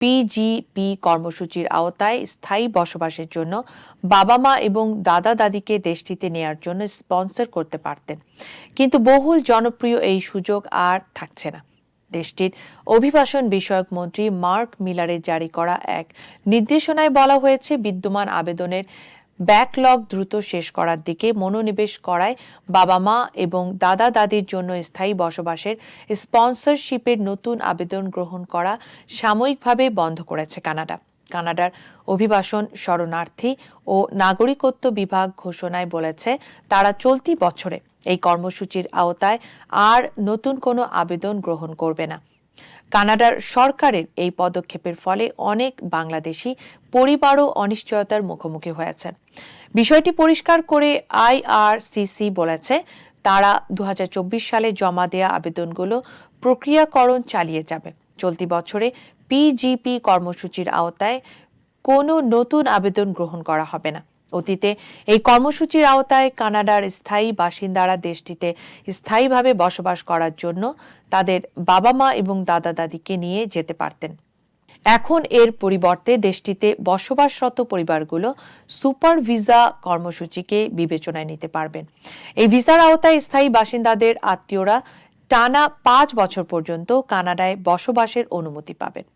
PGP কর্মসূচির আওতায় স্থায়ী বসবাসের জন্য বাবা মা এবং দাদা দাদিকে দেশটিতে নেয়ার জন্য স্পন্সর করতে পারতেন, কিন্তু বহুল জনপ্রিয় এই সুযোগ আর থাকছে না। দেশটির অভিবাসন বিষয়ক মন্ত্রী মার্ক মিলারের জারি করা এক নির্দেশনায় বলা হয়েছে, বিদ্যমান আবেদনের ব্যাকলগ দ্রুত শেষ করার দিকে মনোনিবেশ করায় বাবা মা এবং দাদা দাদির জন্য স্থায়ী বসবাসের স্পন্সরশিপের নতুন আবেদন গ্রহণ করা সাময়িকভাবে বন্ধ করেছে কানাডা। কানাডার অভিবাসন, শরণার্থী ও নাগরিকত্ব বিভাগ ঘোষণায় বলেছে, তারা চলতি বছরে এই কর্মসূচির আওতায় আর নতুন কোনো আবেদন গ্রহণ করবে না। কানাডার সরকারের এই পদক্ষেপের ফলে অনেক বাংলাদেশি পরিবারও অনিশ্চয়তার মুখোমুখি হয়েছেন। বিষয়টি পরিষ্কার করে আইআরসিসি বলেছে, তারা 2024 সালে জমা দেয়া আবেদনগুলো প্রক্রিয়াকরণ চালিয়ে যাবে। চলতি বছরে পিজিপি কর্মসূচির আওতায় কোনো নতুন আবেদন গ্রহণ করা হবে না। অতীতে এই কর্মসূচির আওতায় কানাডার স্থায়ী বাসিন্দারা দেশটিতে স্থায়ীভাবে বসবাস করার জন্য তাদের বাবা মা এবং দাদা দাদিকে নিয়ে যেতে পারতেন। এখন এর পরিবর্তে দেশটিতে বসবাসরত পরিবারগুলো সুপার ভিসা কর্মসূচিকে বিবেচনায় নিতে পারবেন। এই ভিসার আওতায় স্থায়ী বাসিন্দাদের আত্মীয়রা টানা 5 বছর পর্যন্ত কানাডায় বসবাসের অনুমতি পাবেন।